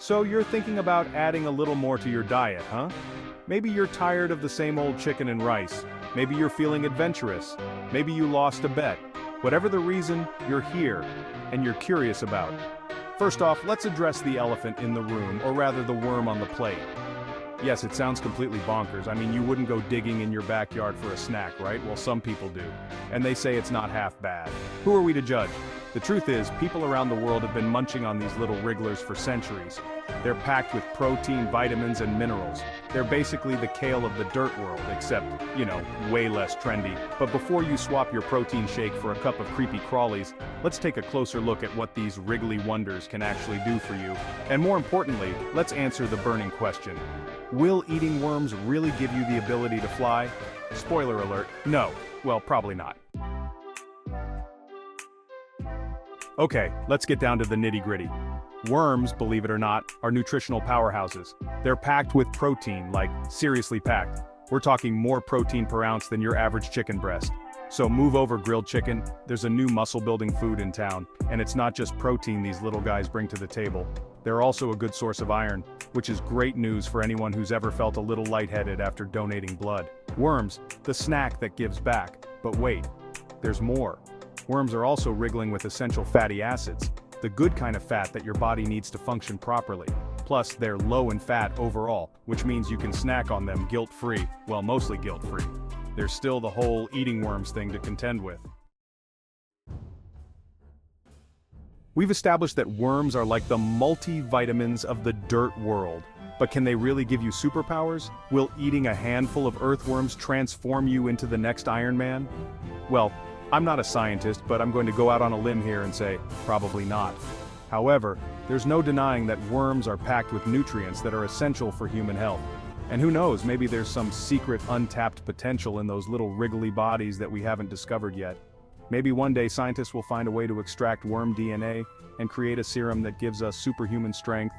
So you're thinking about adding a little more to your diet, huh? Maybe you're tired of the same old chicken and rice. Maybe you're feeling adventurous. Maybe you lost a bet. Whatever the reason, you're here, and you're curious about. First off, let's address the elephant in the room, or rather the worm on the plate. Yes, it sounds completely bonkers. I mean, you wouldn't go digging in your backyard for a snack, right? Well, some people do. And they say it's not half bad. Who are we to judge? The truth is, people around the world have been munching on these little wrigglers for centuries. They're packed with protein, vitamins, and minerals. They're basically the kale of the dirt world, except, way less trendy. But before you swap your protein shake for a cup of creepy crawlies, let's take a closer look at what these wriggly wonders can actually do for you. And more importantly, let's answer the burning question. Will eating worms really give you the ability to fly? Spoiler alert, no. Well, probably not. Okay, let's get down to the nitty-gritty. Worms, believe it or not, are nutritional powerhouses. They're packed with protein, like seriously packed. We're talking more protein per ounce than your average chicken breast. So move over, grilled chicken. There's a new muscle-building food in town, and it's not just protein these little guys bring to the table. They're also a good source of iron, which is great news for anyone who's ever felt a little lightheaded after donating blood. Worms, the snack that gives back. But wait, there's more. Worms are also wriggling with essential fatty acids, the good kind of fat that your body needs to function properly. Plus, they're low in fat overall, which means you can snack on them guilt-free, well, mostly guilt-free. There's still the whole eating worms thing to contend with. We've established that worms are like the multivitamins of the dirt world. But can they really give you superpowers? Will eating a handful of earthworms transform you into the next Iron Man? Well, I'm not a scientist, but I'm going to go out on a limb here and say, probably not. However, there's no denying that worms are packed with nutrients that are essential for human health. And who knows, maybe there's some secret untapped potential in those little wriggly bodies that we haven't discovered yet. Maybe one day scientists will find a way to extract worm DNA and create a serum that gives us superhuman strength,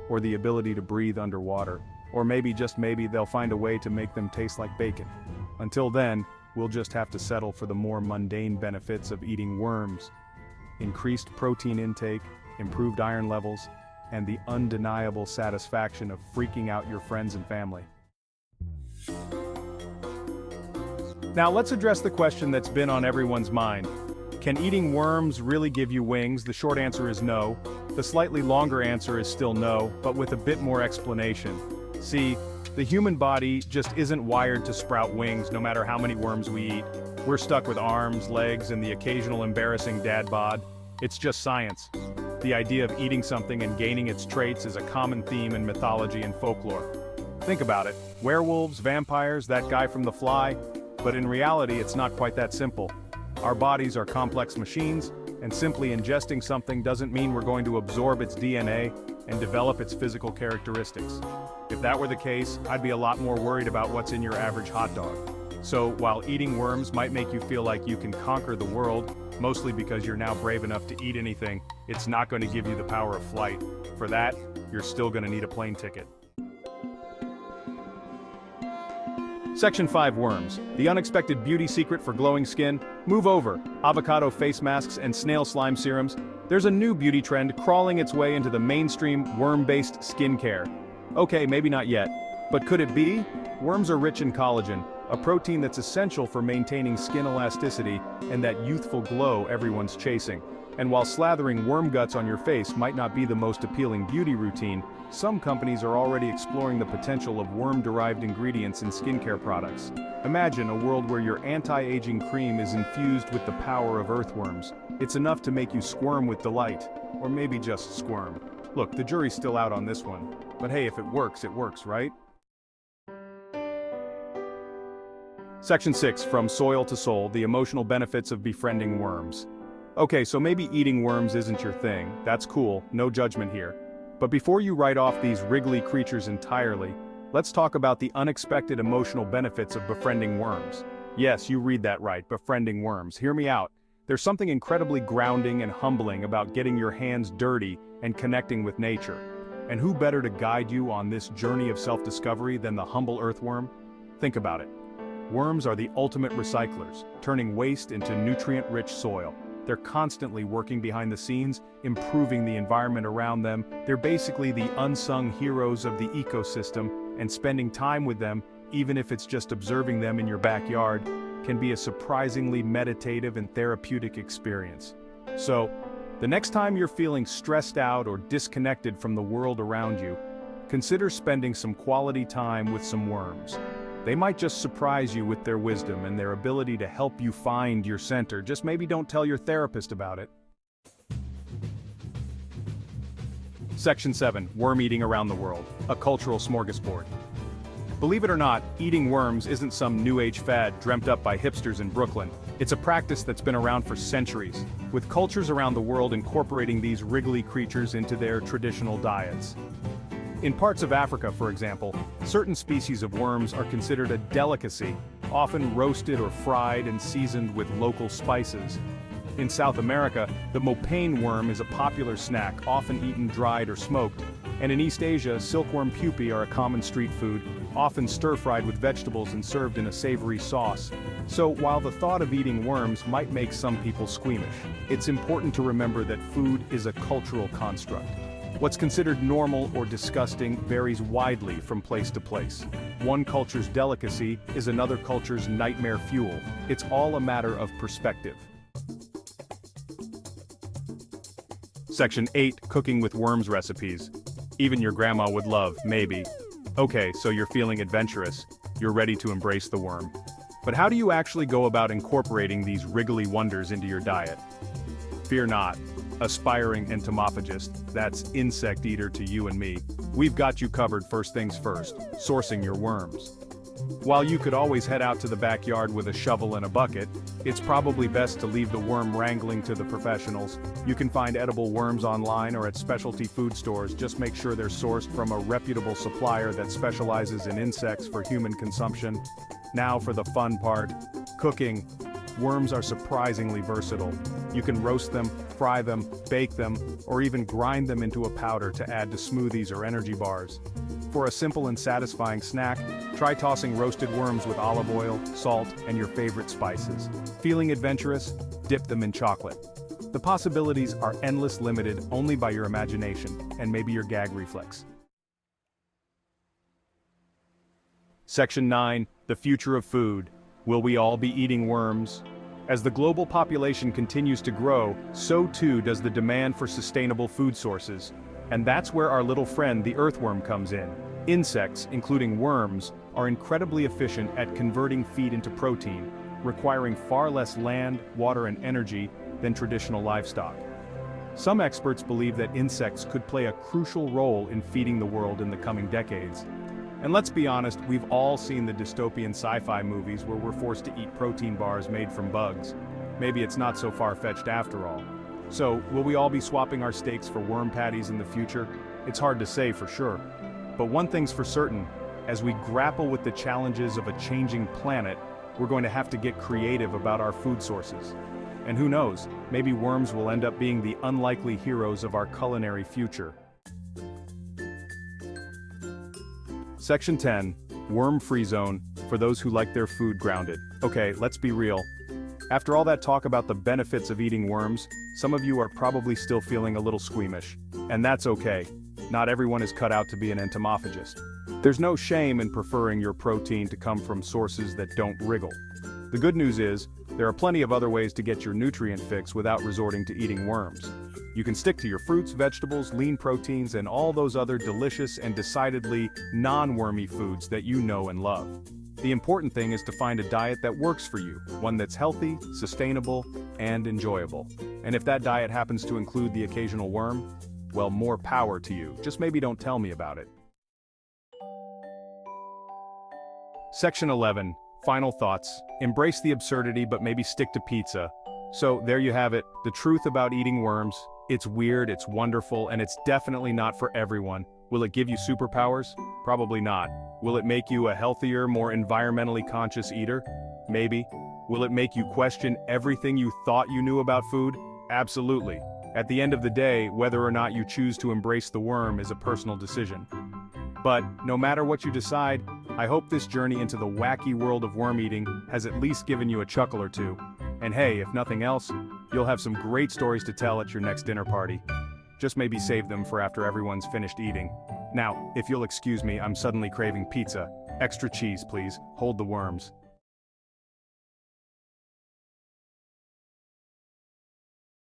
or the ability to breathe underwater. Or maybe, just maybe, they'll find a way to make them taste like bacon. Until then, we'll just have to settle for the more mundane benefits of eating worms. Increased protein intake, improved iron levels, and the undeniable satisfaction of freaking out your friends and family. Now let's address the question that's been on everyone's mind. Can eating worms really give you wings? The short answer is no. The slightly longer answer is still no, but with a bit more explanation. See, the human body just isn't wired to sprout wings no matter how many worms we eat. We're stuck with arms, legs, and the occasional embarrassing dad bod. It's just science. The idea of eating something and gaining its traits is a common theme in mythology and folklore. Think about it. Werewolves, vampires, that guy from The Fly. But in reality, it's not quite that simple. Our bodies are complex machines, and simply ingesting something doesn't mean we're going to absorb its DNA and develop its physical characteristics. If that were the case, I'd be a lot more worried about what's in your average hot dog. So, while eating worms might make you feel like you can conquer the world, mostly because you're now brave enough to eat anything, it's not going to give you the power of flight. For that, you're still going to need a plane ticket. Section 5 Worms, the unexpected beauty secret for glowing skin. Move over. Avocado face masks and snail slime serums. There's a new beauty trend crawling its way into the mainstream worm-based skincare. Okay, maybe not yet. But could it be? Worms are rich in collagen, a protein that's essential for maintaining skin elasticity and that youthful glow everyone's chasing. And while slathering worm guts on your face might not be the most appealing beauty routine, some companies are already exploring the potential of worm-derived ingredients in skincare products. Imagine a world where your anti-aging cream is infused with the power of earthworms. It's enough to make you squirm with delight. Or maybe just squirm. Look, the jury's still out on this one. But hey, if it works, right? Section 6, From Soil to Soul, the emotional benefits of befriending worms. Okay, so maybe eating worms isn't your thing. That's cool, no judgment here. But before you write off these wriggly creatures entirely, let's talk about the unexpected emotional benefits of befriending worms. Yes, you read that right, befriending worms. Hear me out. There's something incredibly grounding and humbling about getting your hands dirty and connecting with nature. And who better to guide you on this journey of self-discovery than the humble earthworm? Think about it. Worms are the ultimate recyclers, turning waste into nutrient-rich soil. They're constantly working behind the scenes, improving the environment around them. They're basically the unsung heroes of the ecosystem, and spending time with them, even if it's just observing them in your backyard, can be a surprisingly meditative and therapeutic experience. So, the next time you're feeling stressed out or disconnected from the world around you, consider spending some quality time with some worms. They might just surprise you with their wisdom and their ability to help you find your center. Just maybe don't tell your therapist about it. Section 7. Worm eating around the world. A cultural smorgasbord. Believe it or not, eating worms isn't some new age fad dreamt up by hipsters in Brooklyn. It's a practice that's been around for centuries, with cultures around the world incorporating these wriggly creatures into their traditional diets. In parts of Africa, for example, certain species of worms are considered a delicacy, often roasted or fried and seasoned with local spices. In South America, the mopane worm is a popular snack, often eaten dried or smoked. And in East Asia, silkworm pupae are a common street food, often stir-fried with vegetables and served in a savory sauce. So, while the thought of eating worms might make some people squeamish, it's important to remember that food is a cultural construct. What's considered normal or disgusting varies widely from place to place. One culture's delicacy is another culture's nightmare fuel. It's all a matter of perspective. Section 8. Cooking with worms recipes. Even your grandma would love, maybe. Okay, so you're feeling adventurous. You're ready to embrace the worm. But how do you actually go about incorporating these wriggly wonders into your diet? Fear not, aspiring entomophagist, that's insect eater to you and me. We've got you covered first things first, sourcing your worms. While you could always head out to the backyard with a shovel and a bucket, it's probably best to leave the worm wrangling to the professionals. You can find edible worms online or at specialty food stores. Just make sure they're sourced from a reputable supplier that specializes in insects for human consumption. Now for the fun part, cooking. Worms are surprisingly versatile. You can roast them, fry them, bake them, or even grind them into a powder to add to smoothies or energy bars. For a simple and satisfying snack, try tossing roasted worms with olive oil, salt, and your favorite spices. Feeling adventurous? Dip them in chocolate. The possibilities are endless, limited only by your imagination, and maybe your gag reflex. Section 9. The future of food. Will we all be eating worms? As the global population continues to grow, so too does the demand for sustainable food sources. And that's where our little friend the earthworm comes in. Insects, including worms, are incredibly efficient at converting feed into protein, requiring far less land, water, and energy than traditional livestock. Some experts believe that insects could play a crucial role in feeding the world in the coming decades. And let's be honest, we've all seen the dystopian sci-fi movies where we're forced to eat protein bars made from bugs. Maybe it's not so far-fetched after all. So, will we all be swapping our steaks for worm patties in the future? It's hard to say for sure. But one thing's for certain, as we grapple with the challenges of a changing planet, we're going to have to get creative about our food sources. And who knows, maybe worms will end up being the unlikely heroes of our culinary future. Section 10. Worm-free zone, for those who like their food grounded. Okay, let's be real. After all that talk about the benefits of eating worms, some of you are probably still feeling a little squeamish. And that's okay. Not everyone is cut out to be an entomophagist. There's no shame in preferring your protein to come from sources that don't wriggle. The good news is, there are plenty of other ways to get your nutrient fix without resorting to eating worms. You can stick to your fruits, vegetables, lean proteins, and all those other delicious and decidedly non-wormy foods that you know and love. The important thing is to find a diet that works for you, one that's healthy, sustainable, and enjoyable. And if that diet happens to include the occasional worm, well, more power to you. Just maybe don't tell me about it. Section 11. Final thoughts. Embrace the absurdity, but maybe stick to pizza. So, there you have it, the truth about eating worms. It's weird, it's wonderful, and it's definitely not for everyone. Will it give you superpowers? Probably not. Will it make you a healthier, more environmentally conscious eater? Maybe. Will it make you question everything you thought you knew about food? Absolutely. At the end of the day, whether or not you choose to embrace the worm is a personal decision. But, no matter what you decide, I hope this journey into the wacky world of worm eating has at least given you a chuckle or two. And hey, if nothing else, You'll have some great stories to tell at your next dinner party. Just maybe save them for after everyone's finished eating. Now, if you'll excuse me, I'm suddenly craving pizza. Extra cheese, please. Hold the worms.